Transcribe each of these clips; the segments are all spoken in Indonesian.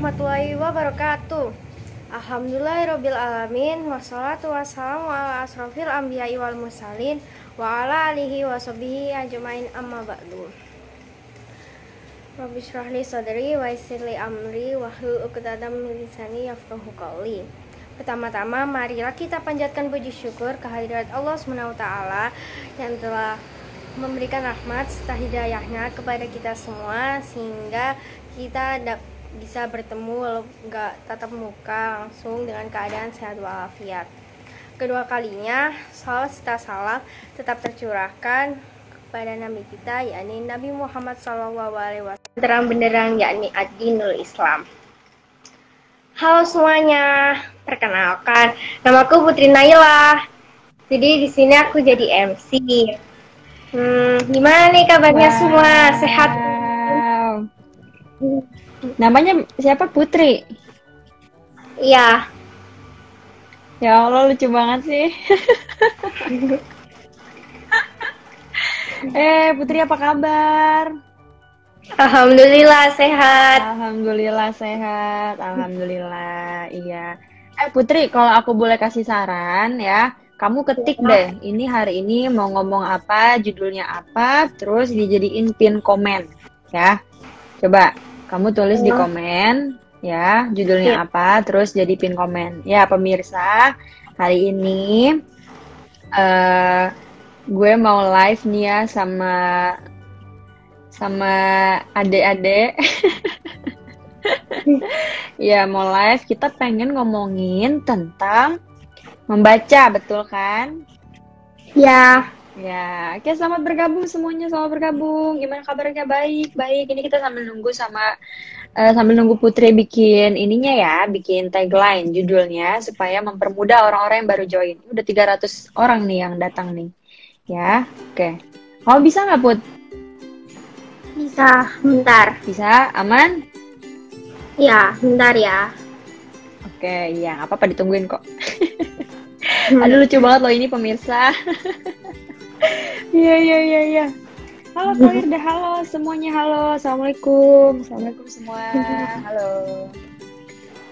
warahmatullahi wabarakatuh. Alhamdulillahirabbil alamin wassalatu wassalamu ala asrofil anbiya'i wal mursalin wa ala alihi wa sahbihi ajmain amma ba'du. Rabbi shrah li sadri wa yassir li amri wahlul 'uqdatam min lisani yafqahu qawli. Pertama-tama marilah kita panjatkan puji syukur kehadirat Allah Subhanahu wa taala yang telah memberikan rahmat serta hidayahnya kepada kita semua sehingga kita bisa bertemu walau nggak tatap muka langsung dengan keadaan sehat walafiat. Kedua kalinya salawat serta salam tetap tercurahkan kepada Nabi kita yakni Nabi Muhammad SAW, terang benderang yakni ad-dinul Islam. Halo semuanya, perkenalkan namaku Putri Naila. Jadi di sini aku jadi MC. Gimana nih kabarnya semua? Sehat? Namanya siapa? Putri? Iya. Ya Allah, lucu banget sih. Putri apa kabar? Alhamdulillah sehat. Alhamdulillah sehat. Alhamdulillah, iya. Putri, kalau aku boleh kasih saran ya, kamu ketik deh, ini hari ini mau ngomong apa, judulnya apa, terus dijadiin pin komen, ya. Coba, kamu tulis di komen, ya, judulnya apa, terus jadi pin komen. Ya, pemirsa, hari ini gue mau live nih ya sama adik-adik. Ya, mau live, kita pengen ngomongin tentang membaca, betul kan? Ya. Ya, oke, selamat bergabung semuanya, selamat bergabung. Gimana kabarnya? Baik, baik. Ini kita sambil nunggu Putri bikin ininya ya, bikin tagline judulnya supaya mempermudah orang-orang yang baru join. Udah 300 orang nih yang datang nih. Ya, oke. Kamu bisa nggak, Put? Bisa, bentar. Bisa, aman? Ya, bentar ya. Oke, iya, nggak apa-apa, ditungguin kok. Aduh, lucu banget loh ini pemirsa. Iya. Halo Kak Wirda, halo semuanya, halo. Assalamualaikum semua. Halo.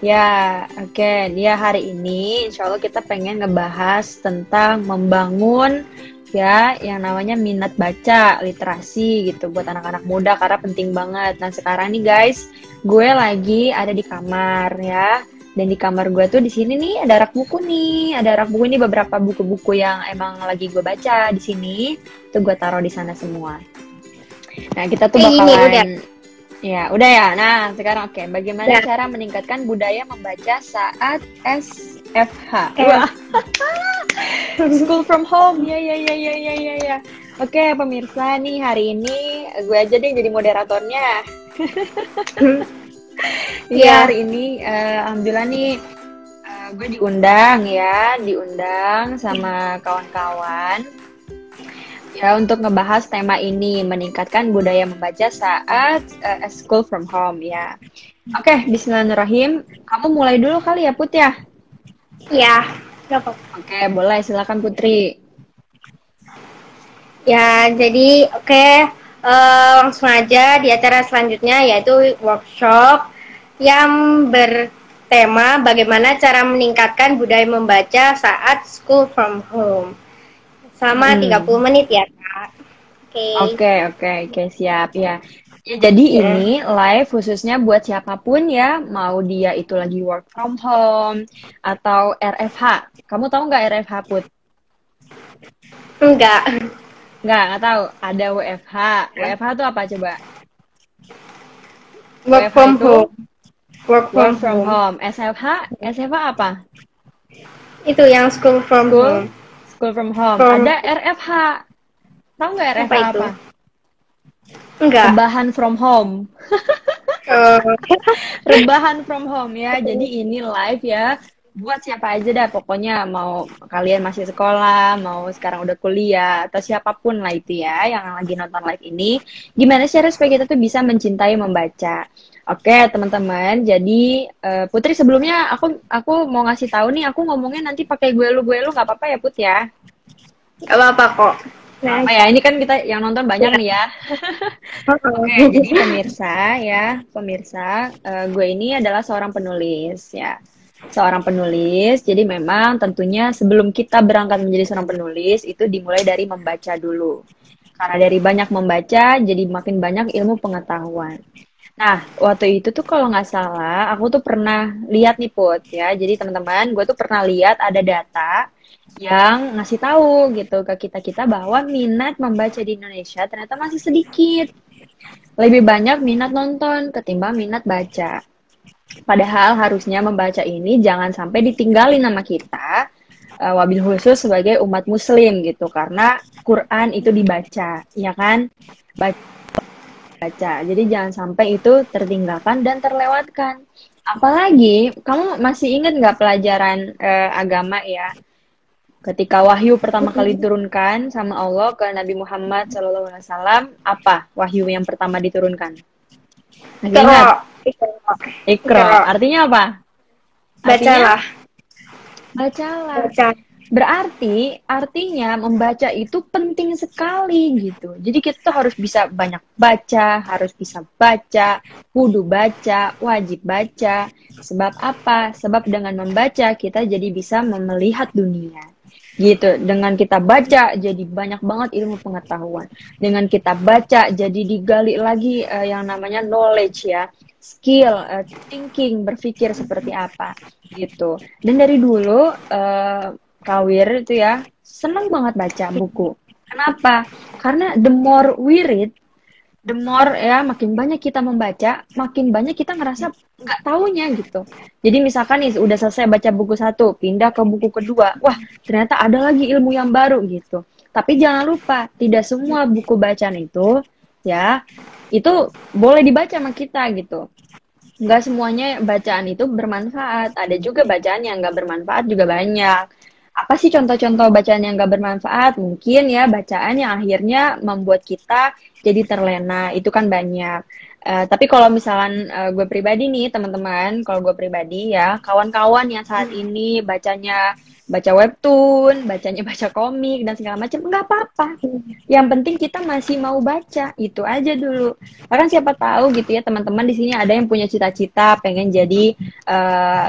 Ya, oke. Dia hari ini insya Allah kita pengen ngebahas tentang membangun ya yang namanya minat baca, literasi gitu buat anak-anak muda karena penting banget. Nah, sekarang nih guys, gue lagi ada di kamar ya. Dan di kamar gue tuh di sini nih ada rak buku nih, beberapa buku-buku yang emang lagi gue baca di sini, tuh gue taruh di sana semua. Nah, kita tuh bakalan, ya udah ya. Nah, sekarang oke, bagaimana cara meningkatkan budaya membaca saat SFH? Wah, school from home, ya. Oke, pemirsa nih hari ini gue aja deh jadi moderatornya. Iya, hari ini alhamdulillah nih gue diundang sama kawan-kawan ya untuk ngebahas tema ini, meningkatkan budaya membaca saat school from home ya. Oke, bismillahirrahmanirrahim. Kamu mulai dulu kali ya, Put ya? Iya, gak apa-apa. Oke, boleh, silakan Putri. Ya, jadi langsung aja di acara selanjutnya yaitu workshop yang bertema bagaimana cara meningkatkan budaya membaca saat school from home selama 30 menit ya Kak. Oke, siap ya. Ya, jadi ini live khususnya buat siapapun ya, mau dia itu lagi work from home atau RFH. Kamu tahu nggak RFH, Put? Nggak tahu. Ada WFH. WFH itu apa coba? Work from home. Work from home. SFH apa? Itu yang school from home. School from home. Ada RFH. Tahu nggak RFH apa? Enggak. Rebahan from home. Rebahan from home ya. Jadi ini live ya. Buat siapa aja dah, pokoknya mau kalian masih sekolah, mau sekarang udah kuliah, atau siapapun lah itu ya yang lagi nonton live ini. Gimana cara supaya kita tuh bisa mencintai membaca? Oke, teman-teman. Jadi Putri sebelumnya aku mau ngasih tahu nih, aku ngomongnya nanti pakai gue lu nggak apa-apa ya Put ya? Nggak apa-apa kok. Nah, Apa ya, ini kan kita yang nonton banyak ya. nih ya. Oke, jadi pemirsa, gue ini adalah seorang penulis ya. Seorang penulis, jadi memang tentunya sebelum kita berangkat menjadi seorang penulis, itu dimulai dari membaca dulu. Karena dari banyak membaca, jadi makin banyak ilmu pengetahuan. Nah, waktu itu tuh kalau nggak salah, aku tuh pernah lihat nih Put ya. Jadi teman-teman, gue tuh pernah lihat ada data yang ngasih tahu gitu ke kita-kita bahwa minat membaca di Indonesia ternyata masih sedikit. Lebih banyak minat nonton ketimbang minat baca. Padahal harusnya membaca ini jangan sampai ditinggalin sama kita, wabil khusus sebagai umat muslim gitu. Karena Quran itu dibaca, ya kan? Baca. Jadi jangan sampai itu tertinggalkan dan terlewatkan. Apalagi, kamu masih ingat nggak pelajaran agama ya? Ketika wahyu pertama kali diturunkan sama Allah ke Nabi Muhammad SAW, apa wahyu yang pertama diturunkan? Masih ingat? Ikra. Iqra. Ikra. Artinya apa? Artinya Bacalah. bacalah. Baca. Berarti artinya membaca itu penting sekali gitu. Jadi kita tuh harus bisa banyak baca, harus bisa baca, kudu baca, wajib baca. Sebab apa? Sebab dengan membaca kita jadi bisa melihat dunia. Gitu. Dengan kita baca jadi banyak banget ilmu pengetahuan. Dengan kita baca jadi digali lagi yang namanya knowledge ya. Skill, thinking, berpikir seperti apa gitu. Dan dari dulu Kawir itu ya seneng banget baca buku. Kenapa? Karena the more we read, the more ya makin banyak kita membaca, makin banyak kita ngerasa nggak taunya gitu. Jadi misalkan nih udah selesai baca buku satu, pindah ke buku kedua, wah ternyata ada lagi ilmu yang baru gitu. Tapi jangan lupa, tidak semua buku bacaan itu ya itu boleh dibaca sama kita gitu. Nggak semuanya bacaan itu bermanfaat. Ada juga bacaan yang nggak bermanfaat juga banyak. Apa sih contoh-contoh bacaan yang gak bermanfaat? Mungkin ya bacaan yang akhirnya membuat kita jadi terlena, itu kan banyak. Tapi kalau misalkan gue pribadi nih teman-teman, kalau gue pribadi ya, kawan-kawan yang saat ini bacanya baca webtoon, bacanya baca komik dan segala macam, nggak apa-apa. Yang penting kita masih mau baca, itu aja dulu. Bahkan siapa tahu gitu ya teman-teman di sini ada yang punya cita-cita pengen jadi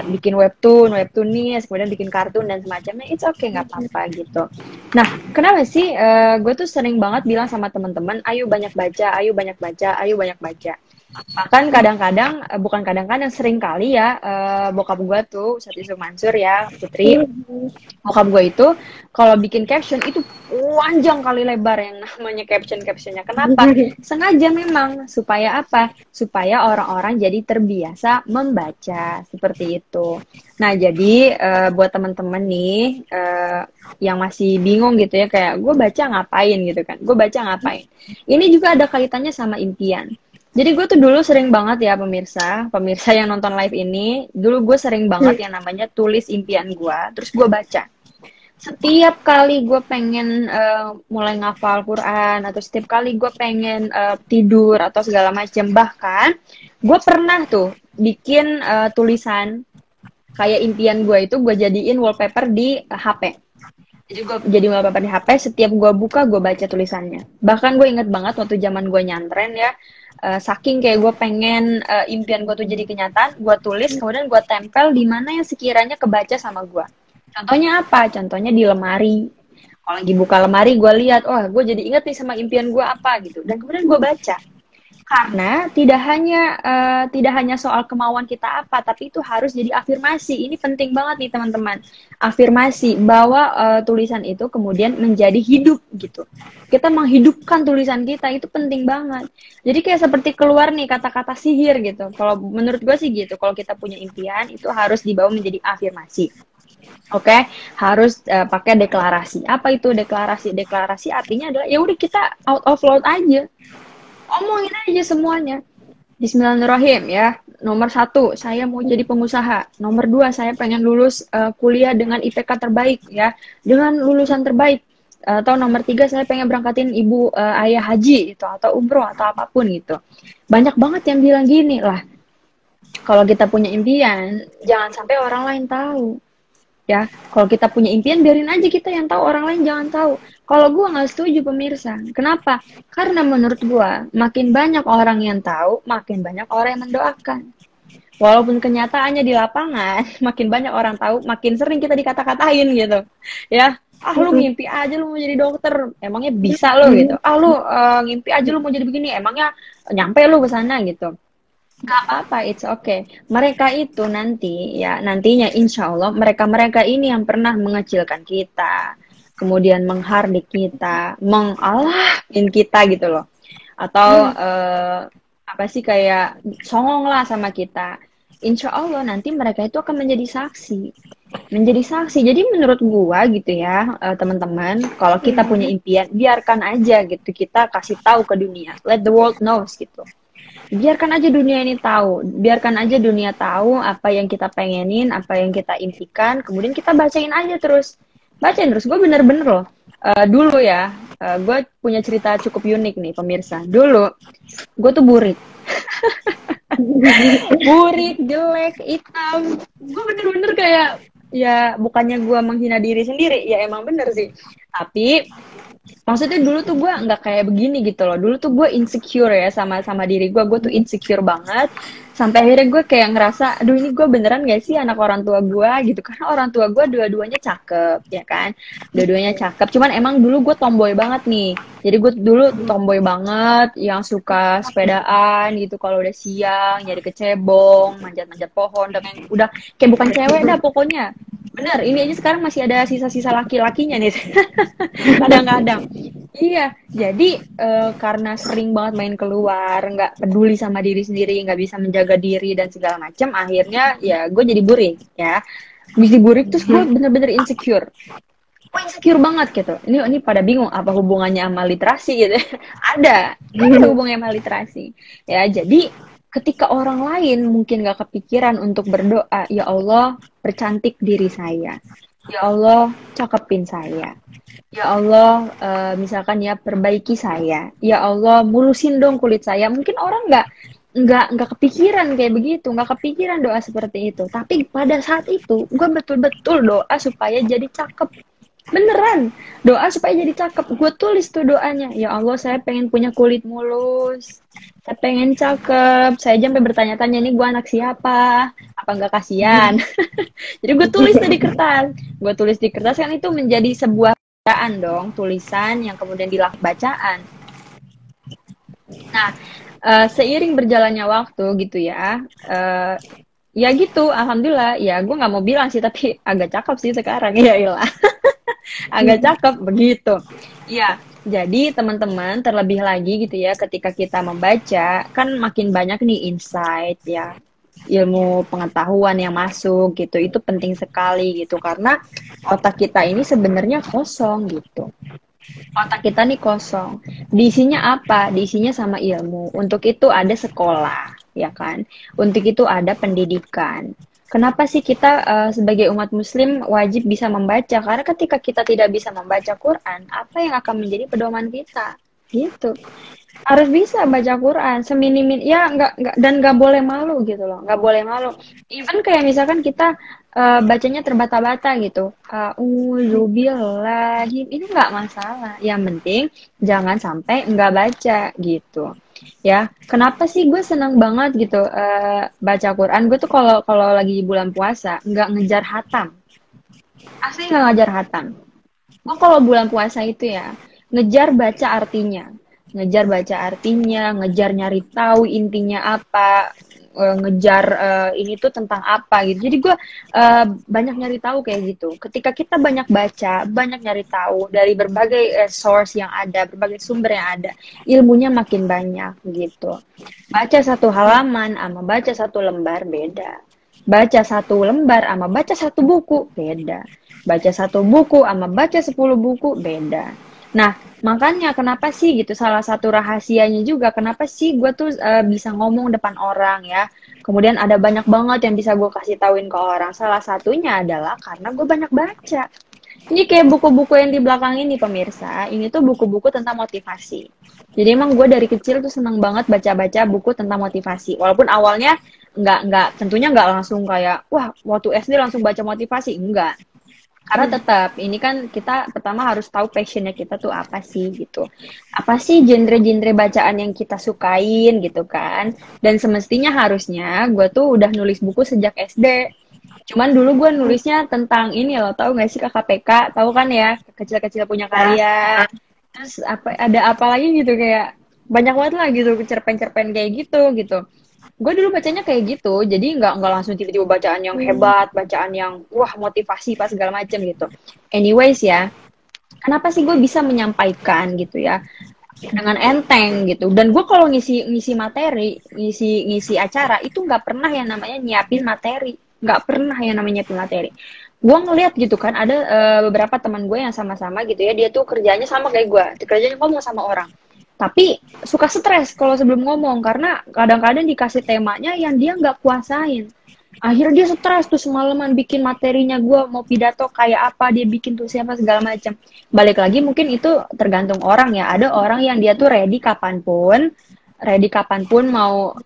bikin webtoonis, kemudian bikin kartun dan semacamnya, it's okay, nggak apa-apa gitu. Nah, kenapa sih gue tuh sering banget bilang sama teman-teman, ayo banyak baca, ayo banyak baca, ayo banyak baca. Bahkan kadang-kadang, bukan kadang-kadang, sering kali ya, bokap gue tuh, Ustadz Yusuf Mansur ya, Putri, bokap gue itu, kalau bikin caption itu panjang kali lebar yang namanya caption-captionnya. Kenapa? Sengaja memang, supaya apa? Supaya orang-orang jadi terbiasa membaca, seperti itu. Nah, jadi buat teman-teman nih, yang masih bingung gitu ya, kayak gue baca ngapain gitu kan, gue baca ngapain. Ini juga ada kaitannya sama impian. Jadi gue tuh dulu sering banget ya pemirsa yang nonton live ini, dulu gue sering banget yang namanya tulis impian gue, terus gue baca. Setiap kali gue pengen mulai ngafal Quran, atau setiap kali gue pengen tidur atau segala macam, bahkan gue pernah tuh bikin tulisan kayak impian gue itu gue jadiin wallpaper di HP. Jadi gue jadi wallpaper di HP, setiap gue buka gue baca tulisannya. Bahkan gue inget banget waktu zaman gue nyantren ya, saking kayak gue pengen impian gue tuh jadi kenyataan, gue tulis kemudian gue tempel di mana yang sekiranya kebaca sama gue. Contohnya apa? Contohnya di lemari. Kalau lagi buka lemari gue lihat, oh gue jadi inget nih sama impian gue apa gitu. Dan kemudian gue baca. Karena tidak hanya soal kemauan kita apa, tapi itu harus jadi afirmasi. Ini penting banget nih teman-teman. Afirmasi bahwa tulisan itu kemudian menjadi hidup gitu. Kita menghidupkan tulisan kita itu penting banget. Jadi kayak seperti keluar nih kata-kata sihir gitu. Kalau menurut gue sih gitu. Kalau kita punya impian itu harus dibawa menjadi afirmasi. Oke, harus pakai deklarasi. Apa itu deklarasi? Deklarasi artinya adalah ya udah kita out of loud aja. Omongin aja semuanya. Bismillahirrahmanirrahim ya. Nomor 1, saya mau jadi pengusaha. Nomor 2, saya pengen lulus kuliah dengan IPK terbaik ya. Dengan lulusan terbaik. Atau nomor 3, saya pengen berangkatin ibu ayah haji gitu, atau umroh atau apapun gitu. Banyak banget yang bilang gini lah. Kalau kita punya impian, jangan sampai orang lain tahu. Ya, kalau kita punya impian, biarin aja kita yang tahu, orang lain jangan tahu. Kalau gue nggak setuju pemirsa. Kenapa? Karena menurut gue, makin banyak orang yang tahu, makin banyak orang yang mendoakan. Walaupun kenyataannya di lapangan, makin banyak orang tahu, makin sering kita dikata-katain gitu. Ya, lu ngimpi aja lu mau jadi dokter, emangnya bisa lo gitu. Lu ngimpi aja lu mau jadi begini, emangnya nyampe lu ke sana gitu. Gak apa-apa, it's okay. Mereka itu nanti, ya nantinya insya Allah mereka-mereka ini yang pernah mengecilkan kita, kemudian menghardik kita, mengalahin kita gitu loh. Atau apa sih kayak songong lah sama kita. Insya Allah nanti mereka itu akan menjadi saksi. Menjadi saksi. Jadi menurut gua gitu ya, teman-teman, kalau kita punya impian, biarkan aja gitu. Kita kasih tahu ke dunia. Let the world knows gitu. Biarkan aja dunia ini tahu, biarkan aja dunia tahu apa yang kita pengenin, apa yang kita impikan, kemudian kita bacain aja terus, bacain terus. Gue bener-bener loh, dulu ya, gue punya cerita cukup unik nih pemirsa. Dulu, gue tuh burik, burik, jelek, hitam. Gue bener-bener kayak, ya bukannya gue menghina diri sendiri, ya emang bener sih. Tapi maksudnya dulu tuh gue nggak kayak begini gitu loh. Dulu tuh gue insecure ya sama diri gue. Gue tuh insecure banget. Sampai akhirnya gue kayak ngerasa, aduh ini gue beneran gak sih anak orang tua gue gitu. Karena orang tua gue dua-duanya cakep ya kan. Dua-duanya cakep. Cuman emang dulu gue tomboy banget nih. Jadi gue dulu tomboy banget. Yang suka sepedaan gitu. Kalau udah siang nyari kecebong, manjat-manjat pohon. Udah kayak bukan cewek dah pokoknya. Bener, ini aja sekarang masih ada sisa-sisa laki-lakinya nih. Kadang-kadang. Iya, jadi karena sering banget main keluar, nggak peduli sama diri sendiri, nggak bisa menjaga diri dan segala macam, akhirnya ya gue jadi burik ya. Bisa burik terus gue bener-bener insecure. Gue insecure banget gitu. Ini pada bingung apa hubungannya sama literasi gitu. Ada hubungannya sama literasi. Ya, jadi ketika orang lain mungkin gak kepikiran untuk berdoa, ya Allah, percantik diri saya. Ya Allah, cakepin saya. Ya Allah, misalkan ya perbaiki saya. Ya Allah, mulusin dong kulit saya. Mungkin orang nggak kepikiran kayak begitu, nggak kepikiran doa seperti itu. Tapi pada saat itu, gue betul-betul doa supaya jadi cakep. Beneran, doa supaya jadi cakep. Gue tulis tuh doanya. Ya Allah, saya pengen punya kulit mulus. Saya pengen cakep. Saya sampai bertanya-tanya, nih gue anak siapa? Apa nggak kasihan? Jadi gue tulis tuh di kertas. Gue tulis di kertas kan itu menjadi sebuah bacaan dong. Tulisan yang kemudian dilakukan bacaan. Nah, seiring berjalannya waktu gitu ya. Ya gitu, alhamdulillah. Ya gue nggak mau bilang sih, tapi agak cakep sih sekarang. Ya ilah. Agak cakep begitu. Ya, jadi teman-teman terlebih lagi gitu ya ketika kita membaca kan makin banyak nih insight ya, ilmu pengetahuan yang masuk gitu. Itu penting sekali gitu karena otak kita ini sebenarnya kosong gitu. Otak kita nih kosong. Diisinya apa? Diisinya sama ilmu. Untuk itu ada sekolah, ya kan? Untuk itu ada pendidikan. Kenapa sih kita sebagai umat muslim wajib bisa membaca? Karena ketika kita tidak bisa membaca Quran, apa yang akan menjadi pedoman kita? Gitu. Harus bisa baca Quran seminimin ya nggak dan nggak boleh malu gitu loh, nggak boleh malu. Even kayak misalkan kita bacanya terbata-bata gitu, Auzubillahi, itu nggak masalah. Yang penting jangan sampai nggak baca gitu. Ya, kenapa sih gue seneng banget gitu baca Quran? Gue tuh kalau lagi bulan puasa nggak ngejar hatam, asli nggak ngejar hatam. Gue kalau bulan puasa itu ya ngejar baca artinya, ngejar baca artinya, ngejar nyari tahu intinya apa, ngejar ini tuh tentang apa gitu. Jadi gue banyak nyari tahu kayak gitu. Ketika kita banyak baca, banyak nyari tahu dari berbagai source yang ada, berbagai sumber yang ada, ilmunya makin banyak gitu. Baca satu halaman sama baca satu lembar beda. Baca satu lembar sama baca satu buku beda. Baca satu buku sama baca 10 buku beda. Nah, makanya kenapa sih gitu, salah satu rahasianya juga kenapa sih gue tuh bisa ngomong depan orang ya. Kemudian ada banyak banget yang bisa gue kasih tauin ke orang. Salah satunya adalah karena gue banyak baca. Ini kayak buku-buku yang di belakang ini pemirsa, ini tuh buku-buku tentang motivasi. Jadi emang gue dari kecil tuh seneng banget baca-baca buku tentang motivasi. Walaupun awalnya tentunya nggak langsung kayak, wah waktu SD langsung baca motivasi, enggak. Karena tetap ini kan kita pertama harus tahu passionnya kita tuh apa sih gitu. Apa sih genre-genre bacaan yang kita sukain gitu kan. Dan semestinya harusnya gue tuh udah nulis buku sejak SD. Cuman dulu gue nulisnya tentang ini loh, tahu nggak sih KKPK? Tahu kan ya, kecil-kecil punya karya. Terus apa ada apa lagi gitu kayak banyak banget lah gitu cerpen-cerpen kayak gitu. Gue dulu bacanya kayak gitu, jadi nggak langsung tiba-tiba bacaan yang hebat, bacaan yang wah motivasi pas segala macem gitu. Anyways ya, kenapa sih gue bisa menyampaikan gitu ya dengan enteng gitu. Dan gue kalau ngisi materi, ngisi acara itu nggak pernah yang namanya nyiapin materi, nggak pernah yang namanya nyiapin materi. Gue ngeliat gitu kan ada beberapa teman gue yang sama-sama gitu ya, dia tuh kerjanya sama kayak gue, kerjanya ngomong sama orang. Tapi suka stres kalau sebelum ngomong karena kadang-kadang dikasih temanya yang dia nggak kuasain. Akhirnya dia stres tuh semalaman bikin materinya, gue mau pidato kayak apa, dia bikin tuh siapa segala macam. Balik lagi mungkin itu tergantung orang ya. Ada orang yang dia tuh ready kapanpun mau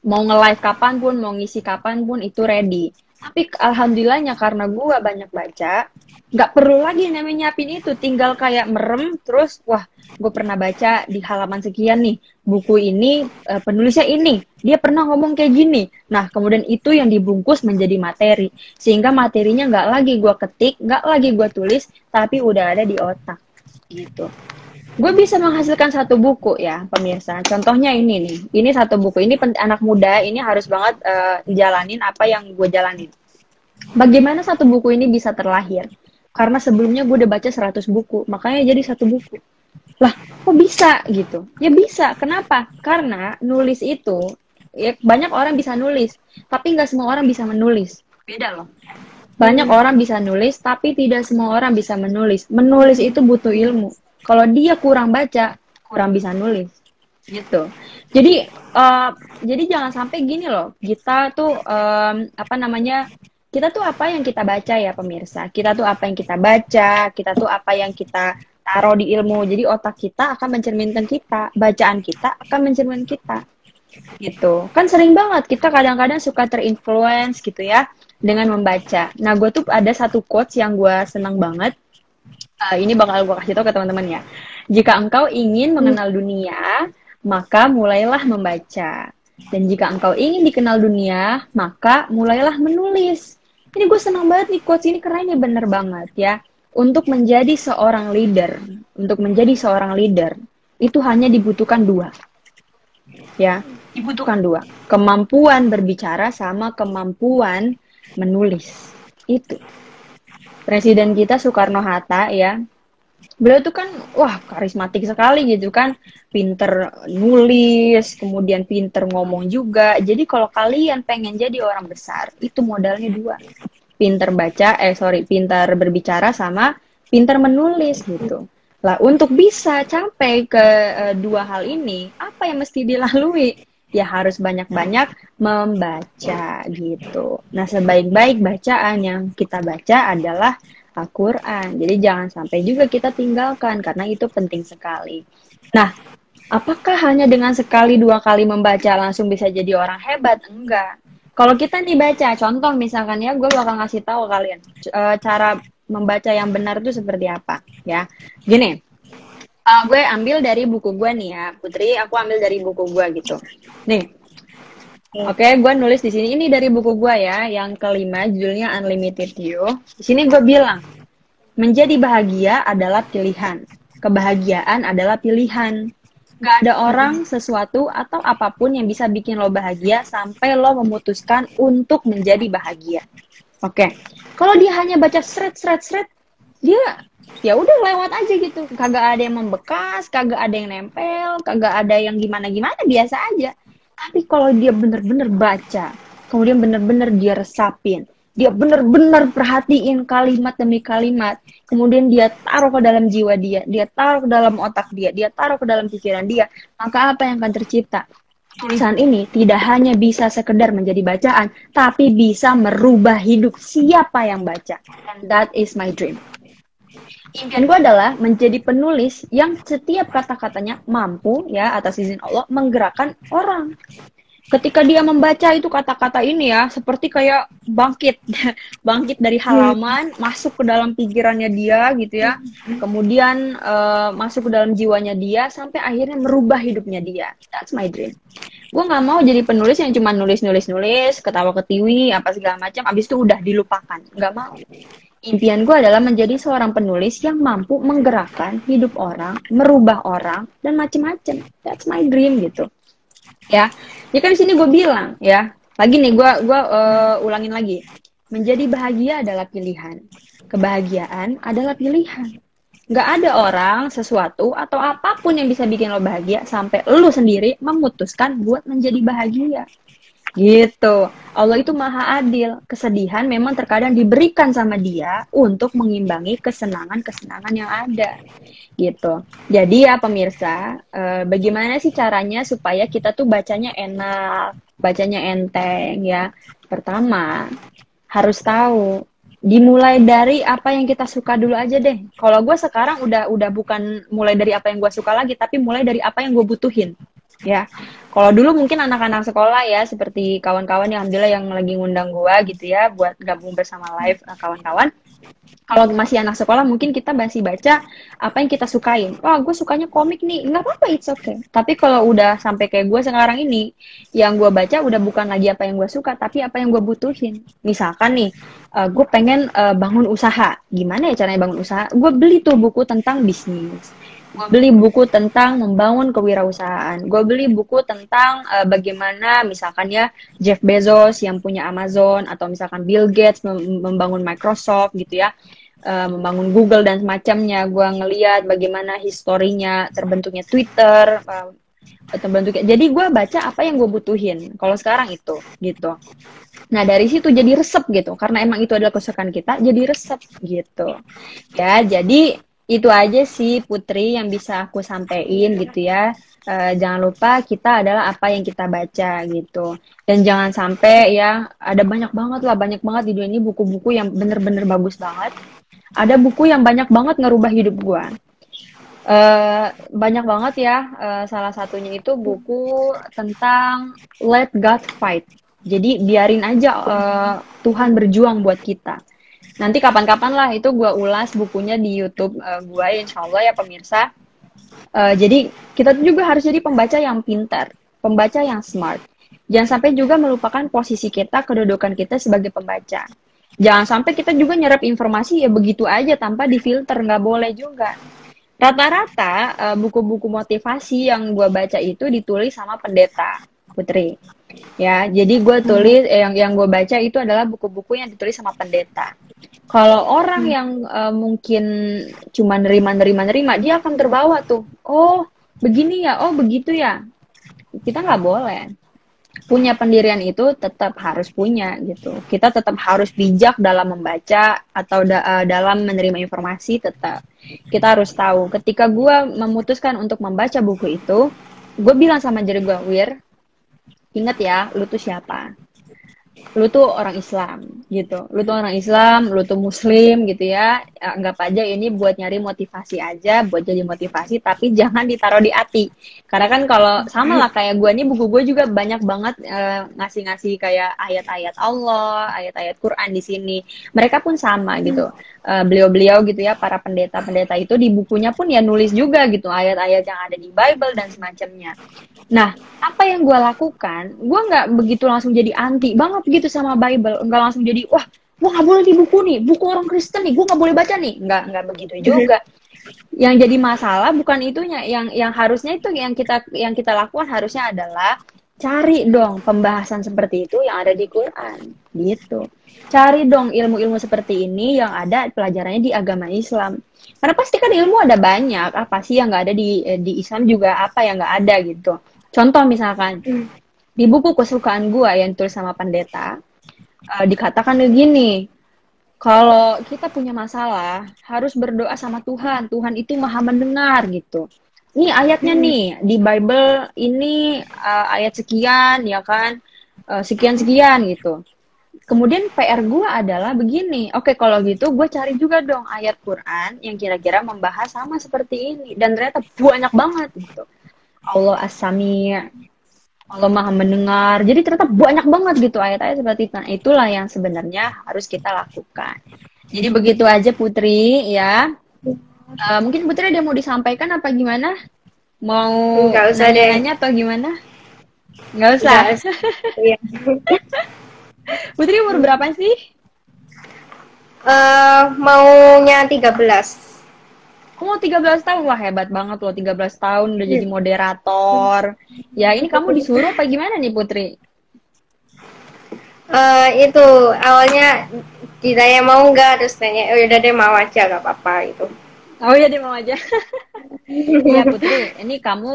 nge-live kapanpun, mau ngisi kapanpun itu ready. Tapi alhamdulillahnya karena gue banyak baca, nggak perlu lagi namanya nyiapin itu, tinggal kayak merem terus, wah gue pernah baca di halaman sekian nih, buku ini penulisnya ini, dia pernah ngomong kayak gini. Nah kemudian itu yang dibungkus menjadi materi, sehingga materinya nggak lagi gue ketik, nggak lagi gue tulis, tapi udah ada di otak gitu. Gue bisa menghasilkan satu buku ya pemirsa. Contohnya ini nih, ini satu buku. Ini anak muda, ini harus banget jalanin apa yang gue jalanin. Bagaimana satu buku ini bisa terlahir? Karena sebelumnya gue udah baca 100 buku, makanya jadi satu buku. Lah, kok bisa gitu? Ya bisa, kenapa? Karena nulis itu, ya banyak orang bisa nulis, tapi nggak semua orang bisa menulis. Beda loh. Banyak orang bisa nulis, tapi tidak semua orang bisa menulis. Menulis itu butuh ilmu. Kalau dia kurang baca, kurang bisa nulis. Gitu. Jadi jangan sampai gini loh. Kita tuh apa namanya? Kita tuh apa yang kita baca ya pemirsa. Kita tuh apa yang kita baca. Kita tuh apa yang kita taruh di ilmu. Jadi otak kita akan mencerminkan kita. Bacaan kita akan mencerminkan kita. Gitu. Kan sering banget kita kadang-kadang suka terinfluence gitu ya dengan membaca. Nah, gue tuh ada satu quotes yang gue senang banget. Ini bakal gue kasih tau ke teman-teman ya. Jika engkau ingin mengenal dunia, maka mulailah membaca. Dan jika engkau ingin dikenal dunia, maka mulailah menulis. Ini gue senang banget nih quotes ini, keren ya, bener banget ya. Untuk menjadi seorang leader, itu hanya dibutuhkan dua. Ya, dibutuhkan dua. Kemampuan berbicara sama kemampuan menulis. Itu. Presiden kita Soekarno-Hatta ya, beliau tuh kan wah karismatik sekali gitu kan, pinter nulis, kemudian pinter ngomong juga. Jadi kalau kalian pengen jadi orang besar, itu modalnya dua, pinter berbicara sama pinter menulis gitu. Lah untuk bisa capai ke dua hal ini, apa yang mesti dilalui? Ya harus banyak-banyak membaca gitu. Nah, sebaik-baik bacaan yang kita baca adalah Al-Quran. Jadi jangan sampai juga kita tinggalkan, karena itu penting sekali. Nah, apakah hanya dengan sekali dua kali membaca langsung bisa jadi orang hebat? Enggak. Kalau kita nih baca, contoh misalkan ya, gue bakal ngasih tahu kalian cara membaca yang benar itu seperti apa ya. Gini, gue ambil dari buku gue nih ya, Putri. Aku ambil dari buku gue gitu. Nih, oke, gue nulis di sini. Ini dari buku gue ya, yang kelima, judulnya Unlimited You. Di sini gue bilang, menjadi bahagia adalah pilihan. Kebahagiaan adalah pilihan. Gak ada orang, sesuatu, atau apapun yang bisa bikin lo bahagia sampai lo memutuskan untuk menjadi bahagia. Oke, kalau dia hanya baca seret, dia ya udah lewat aja gitu, kagak ada yang membekas, kagak ada yang nempel, kagak ada yang gimana biasa aja. Tapi kalau dia bener-bener baca, kemudian bener-bener dia resapin, dia bener-bener perhatiin kalimat demi kalimat, kemudian dia taruh ke dalam jiwa dia taruh ke dalam otak dia taruh ke dalam pikiran dia, maka apa yang akan tercipta? Tulisan ini tidak hanya bisa sekedar menjadi bacaan, tapi bisa merubah hidup siapa yang baca. And that is my dream. Impian gue adalah menjadi penulis yang setiap kata-katanya mampu ya atas izin Allah menggerakkan orang. Ketika dia membaca itu kata-kata ini ya, seperti kayak bangkit, bangkit dari halaman, masuk ke dalam pikirannya dia gitu ya. Kemudian masuk ke dalam jiwanya dia sampai akhirnya merubah hidupnya dia. That's my dream. Gue nggak mau jadi penulis yang cuma nulis, ketawa ketiwi, apa segala macam, abis itu udah dilupakan. Nggak mau. Impian gue adalah menjadi seorang penulis yang mampu menggerakkan hidup orang, merubah orang, dan macem-macem. That's my dream gitu. Ya, ya kan di sini gue bilang ya. Lagi nih gue ulangin lagi. Menjadi bahagia adalah pilihan. Kebahagiaan adalah pilihan. Nggak ada orang, sesuatu, atau apapun yang bisa bikin lo bahagia sampai lo sendiri memutuskan buat menjadi bahagia. Gitu. Allah itu maha adil. Kesedihan memang terkadang diberikan sama dia untuk mengimbangi kesenangan-kesenangan yang ada. Gitu. Jadi ya pemirsa, bagaimana sih caranya supaya kita tuh bacanya enak, bacanya enteng ya. Pertama, harus tahu dimulai dari apa yang kita suka dulu aja deh. Kalau gue sekarang udah bukan mulai dari apa yang gue suka lagi, tapi mulai dari apa yang gue butuhin. Ya, kalau dulu mungkin anak-anak sekolah ya, seperti kawan-kawan yang alhamdulillah yang lagi ngundang gua gitu ya, buat gabung bersama live kawan-kawan. Kalau masih anak sekolah mungkin kita masih baca apa yang kita sukain. Wah, gue sukanya komik nih, nggak apa-apa, it's okay. Tapi kalau udah sampai kayak gue sekarang ini, yang gue baca udah bukan lagi apa yang gue suka, tapi apa yang gue butuhin. Misalkan nih, gue pengen bangun usaha. Gimana ya caranya bangun usaha? Gue beli tuh buku tentang bisnis. Gue beli buku tentang membangun kewirausahaan. Gue beli buku tentang bagaimana misalkan ya Jeff Bezos yang punya Amazon atau misalkan Bill Gates membangun Microsoft gitu ya, membangun Google dan semacamnya. Gue ngeliat bagaimana historinya terbentuknya Twitter, terbentuknya. Jadi gue baca apa yang gue butuhin. Kalau sekarang itu gitu. Nah dari situ jadi resep gitu, karena emang itu adalah kesukaan kita, jadi resep gitu. Ya jadi itu aja sih Putri yang bisa aku sampein gitu ya. Jangan lupa kita adalah apa yang kita baca gitu. Dan jangan sampai ya, ada banyak banget di dunia ini buku-buku yang bener-bener bagus banget. Ada buku yang banyak banget ngerubah hidup gua. Banyak banget ya, salah satunya itu buku tentang Let God Fight. Jadi biarin aja Tuhan berjuang buat kita. Nanti kapan-kapan lah itu gue ulas bukunya di YouTube gue, insya Allah ya pemirsa. Jadi kita juga harus jadi pembaca yang pintar, pembaca yang smart. Jangan sampai juga melupakan posisi kita, kedudukan kita sebagai pembaca. Jangan sampai kita juga nyerap informasi ya begitu aja tanpa difilter, nggak boleh juga. Rata-rata buku-buku motivasi yang gue baca itu ditulis sama pendeta, Putri. Ya, jadi gue tulis yang gue baca itu adalah buku-buku yang ditulis sama pendeta. Kalau orang yang mungkin cuma nerima, dia akan terbawa tuh. Oh, begini ya, oh begitu ya. Kita nggak boleh. Punya pendirian itu tetap harus punya gitu. Kita tetap harus bijak dalam membaca atau dalam menerima informasi tetap. Kita harus tahu. Ketika gue memutuskan untuk membaca buku itu, gue bilang sama diri gue, Wir, ingat ya, lu tuh siapa? Lu tuh orang Islam gitu. Lu tuh orang Islam, lu tuh Muslim gitu ya. Anggap aja ini buat nyari motivasi aja, buat jadi motivasi, tapi jangan ditaruh di hati. Karena kan kalau sama lah kayak gue nih, buku gue juga banyak banget ngasih-ngasih kayak ayat-ayat Allah, ayat-ayat Quran di sini. Mereka pun sama gitu. Beliau-beliau gitu ya, para pendeta-pendeta itu di bukunya pun ya nulis juga gitu ayat-ayat yang ada di Bible dan semacamnya. Nah, apa yang gue lakukan, gue nggak begitu langsung jadi anti banget gitu sama Bible, nggak langsung jadi, wah, gue nggak boleh di buku nih, buku orang Kristen nih, gue nggak boleh baca nih, nggak begitu juga. Yang jadi masalah bukan itunya, yang harusnya itu yang kita lakukan harusnya adalah cari dong pembahasan seperti itu yang ada di Quran, gitu. Cari dong ilmu-ilmu seperti ini yang ada pelajarannya di agama Islam. Karena pasti kan ilmu ada banyak, apa sih yang nggak ada di Islam juga, apa yang nggak ada gitu. Contoh misalkan, di buku kesukaan gue yang ditulis sama pendeta, dikatakan begini, kalau kita punya masalah, harus berdoa sama Tuhan. Tuhan itu maha mendengar gitu. Ini ayatnya nih, di Bible ini ayat sekian, ya kan, sekian-sekian gitu. Kemudian PR gue adalah begini, oke kalau gitu gue cari juga dong ayat Quran yang kira-kira membahas sama seperti ini. Dan ternyata banyak banget gitu. Allah As-Sami', Allah Maha mendengar. Jadi ternyata banyak banget gitu ayat-ayat seperti itu. Nah, itulah yang sebenarnya harus kita lakukan. Jadi begitu aja Putri ya. Mungkin Putri ada mau disampaikan apa gimana? Mau Nggak usah deh. nanya-nanya atau gimana? Nggak usah. Nggak usah. Iya. Putri umur berapa sih? Maunya 13. Oh, 13 tahun. Wah, hebat banget loh. 13 tahun udah jadi moderator. Ya, ini kamu disuruh apa gimana nih, Putri? Itu awalnya ditanya mau nggak, terus tanya, oh udah deh mau aja, gak apa-apa itu. Oh iya, dia mau aja. Iya, Putri. Ini kamu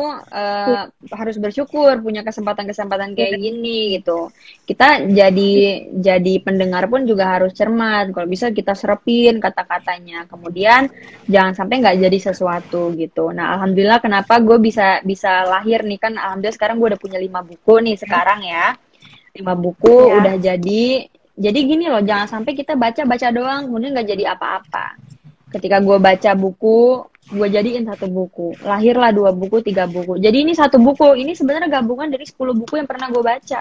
harus bersyukur punya kesempatan-kesempatan kayak gini gitu. Kita jadi pendengar pun juga harus cermat. Kalau bisa kita serapin kata-katanya. Kemudian jangan sampai nggak jadi sesuatu gitu. Nah, alhamdulillah kenapa gue bisa bisa lahir nih kan? Alhamdulillah sekarang gue udah punya 5 buku nih sekarang ya. 5 buku Ya. udah jadi gini loh, jangan sampai kita baca-baca doang kemudian nggak jadi apa-apa. Ketika gue baca buku, gue jadiin 1 buku, lahirlah 2 buku, 3 buku. Jadi ini 1 buku, ini sebenarnya gabungan dari 10 buku yang pernah gue baca.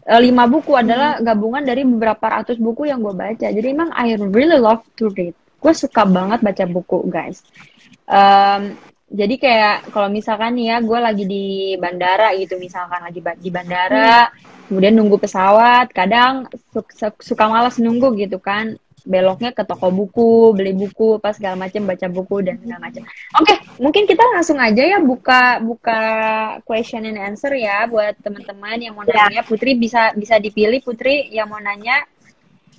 5 buku adalah gabungan dari beberapa ratus buku yang gue baca. Jadi emang I really love to read. Gue suka banget baca buku, guys. Jadi kayak kalau misalkan nih ya, gue lagi di bandara gitu, misalkan lagi di bandara, kemudian nunggu pesawat, kadang suka malas nunggu gitu kan, beloknya ke toko buku, beli buku, pas segala macam, baca buku dan segala macam. Oke, mungkin kita langsung aja ya buka buka question and answer ya buat teman-teman yang mau nanya. Putri bisa bisa dipilih Putri yang mau nanya.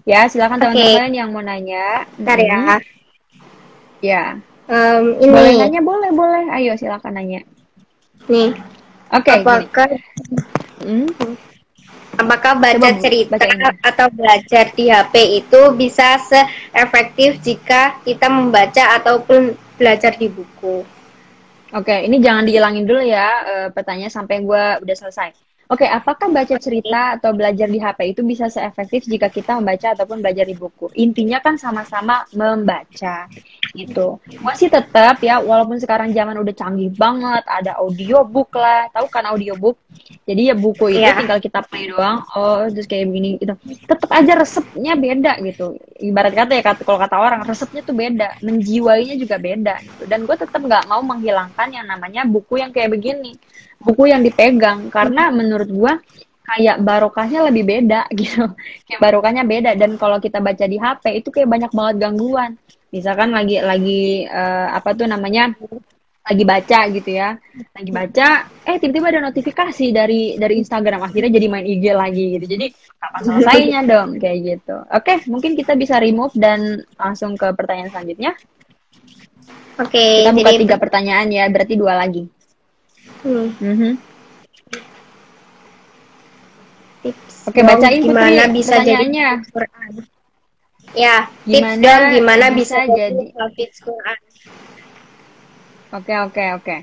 Ya, silakan Oke, teman-teman yang mau nanya. bentar ya. Ya. Boleh Ini nanya, boleh, boleh. Ayo, silakan nanya. nih, Oke, gini. apakah Hmm, apakah baca Coba cerita bacain. atau belajar di HP itu bisa seefektif jika kita membaca ataupun belajar di buku? Oke, ini jangan dihilangin dulu ya pertanyaan sampai gue udah selesai. Oke, apakah baca cerita atau belajar di HP itu bisa seefektif jika kita membaca ataupun belajar di buku? Intinya kan sama-sama membaca gitu. Gue sih tetap ya, walaupun sekarang zaman udah canggih banget, ada audiobook lah, tahu kan audiobook? Jadi ya buku itu Iya. tinggal kita play doang, oh terus kayak begini gitu. Tetap aja resepnya beda gitu. Ibarat kata ya, kalau kata orang resepnya tuh beda, menjiwainya juga beda gitu. Dan gue tetap nggak mau menghilangkan yang namanya buku yang kayak begini, buku yang dipegang, karena menurut gue kayak barokahnya lebih beda gitu, kayak barokahnya beda. Dan kalau kita baca di HP itu kayak banyak banget gangguan, misalkan lagi apa tuh namanya, lagi baca gitu ya, lagi baca tiba-tiba ada notifikasi dari Instagram, akhirnya jadi main IG lagi gitu. Jadi kapan selesainya dong kayak gitu. Oke, mungkin kita bisa remove dan langsung ke pertanyaan selanjutnya. Oke, Kita buka jadi 3 pertanyaan ya, berarti 2 lagi. tips Oke, dong bacain Putri gimana bisa jadi pertanyaannya. hafiz Quran. Ya, tips Gimana dong gimana bisa bisa jadi jadi. hafiz Quran. Oke.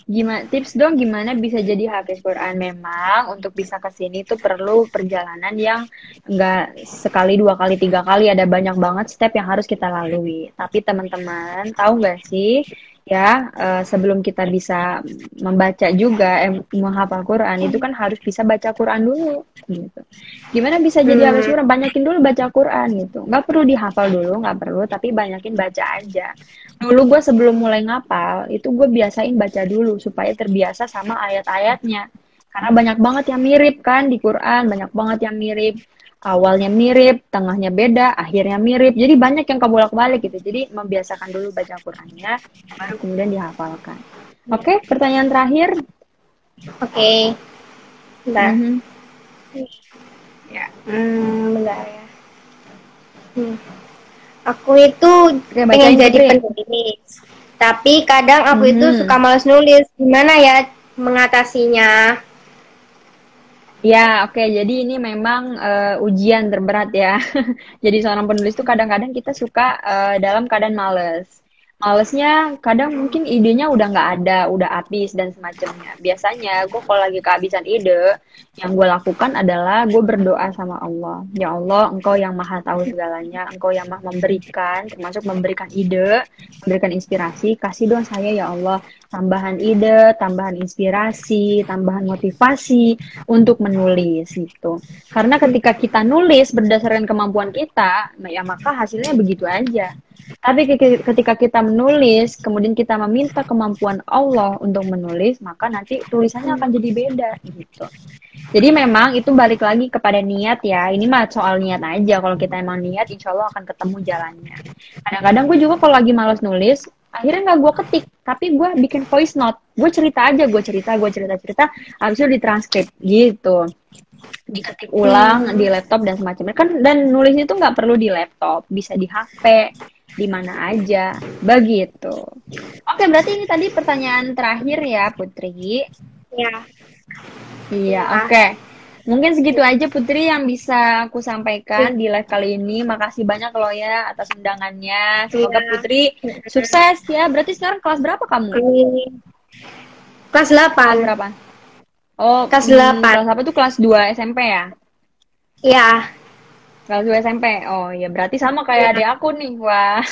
Gimana tips dong gimana bisa jadi hafiz Quran? Memang untuk bisa ke sini tuh perlu perjalanan yang enggak sekali, 2 kali, 3 kali, ada banyak banget step yang harus kita lalui. Tapi teman-teman tahu nggak sih ya, sebelum kita bisa membaca juga menghafal Quran itu kan harus bisa baca Quran dulu gitu. Gimana bisa jadi hafiz Quran? Banyakin dulu baca Quran gitu. Nggak perlu dihafal dulu, nggak perlu, tapi banyakin baca aja. Dulu gue sebelum mulai ngapal, itu gue biasain baca dulu supaya terbiasa sama ayat-ayatnya. Karena banyak banget yang mirip kan di Quran, banyak banget yang mirip. Awalnya mirip, tengahnya beda, akhirnya mirip. Jadi banyak yang kebolak-balik gitu. Jadi membiasakan dulu baca Qurannya, baru kemudian dihafalkan. Oke, pertanyaan terakhir. Oke, bentar. Ya. Bentar ya. Aku itu Oke, pengen bacain jadi Putri. penulis, tapi kadang aku itu suka malas nulis. Gimana ya mengatasinya? Ya, oke. Jadi ini memang ujian terberat ya. Jadi seorang penulis tuh kadang-kadang kita suka dalam keadaan males. Malesnya kadang mungkin idenya udah nggak ada, udah habis dan semacamnya. Biasanya gue kalau lagi kehabisan ide, yang gue lakukan adalah gue berdoa sama Allah. Ya Allah, Engkau yang maha tahu segalanya, Engkau yang maha memberikan, termasuk memberikan ide, memberikan inspirasi. Kasih dong saya ya Allah tambahan ide, tambahan inspirasi, tambahan motivasi untuk menulis gitu. Karena ketika kita nulis berdasarkan kemampuan kita, ya maka hasilnya begitu aja. Tapi ketika kita menulis, kemudian kita meminta kemampuan Allah untuk menulis, maka nanti tulisannya akan jadi beda gitu. Jadi memang itu balik lagi kepada niat ya. Ini mah soal niat aja. Kalau kita emang niat, insya Allah akan ketemu jalannya. Kadang-kadang gue juga kalau lagi malas nulis, akhirnya nggak gue ketik, tapi gue bikin voice note. Gue cerita aja, gue cerita, habis itu ditranskrip gitu. Diketik ulang di laptop dan semacamnya. Kan dan nulis itu nggak perlu di laptop, bisa di HP, di mana aja, begitu. Oke, berarti ini tadi pertanyaan terakhir ya, Putri. Ya. Iya, oke. Mungkin segitu aja Putri yang bisa aku sampaikan di live kali ini. Makasih banyak loh ya atas undangannya. Semoga Putri sukses ya. Berarti sekarang kelas berapa kamu? Kelas 8. Kelas berapa? Oh, kelas 8. Kelas apa tuh? Kelas 2 SMP ya? Iya. Kelas 2 SMP. Oh, ya berarti sama kayak adik aku nih. Wah.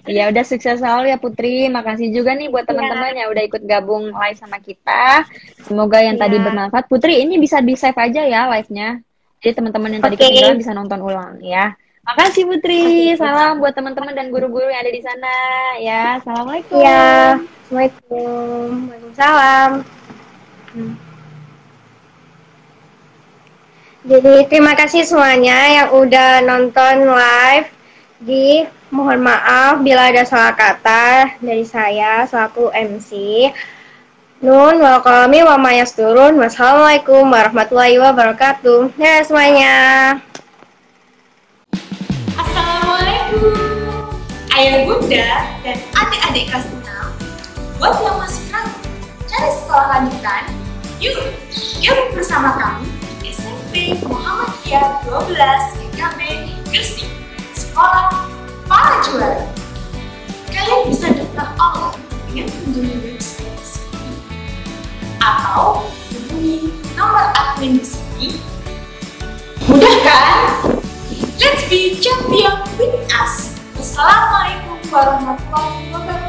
Ya udah sukses selalu ya Putri. Makasih juga nih buat teman-teman yang udah ikut gabung live sama kita. Semoga yang tadi bermanfaat. Putri, ini bisa di-save aja ya live-nya. Jadi teman-teman yang tadi ketinggalan bisa nonton ulang ya. Makasih Putri. Salam buat teman-teman dan guru-guru yang ada di sana ya. Assalamualaikum. Ya. Assalamualaikum. Waalaikumsalam. Jadi terima kasih semuanya yang udah nonton live. Mohon maaf bila ada salah kata dari saya selaku MC. Nun wal qalami wa ma yasturun. Wassalamualaikum warahmatullahi wabarakatuh. Ya semuanya. Assalamualaikum Ayah bunda dan adik-adik kelas 6. Buat yang masih ragu cari sekolah lanjutan, yuk gabung bersama kami di SMP Muhammadiyah 12 GKB Gresik, Sekolah Para Juara. Kalian bisa daftar online dengan mengunjungi website di sini atau hubungi nomor admin di sini. Mudah kan? Let's be champion with us. Wassalamualaikum warahmatullahi wabarakatuh.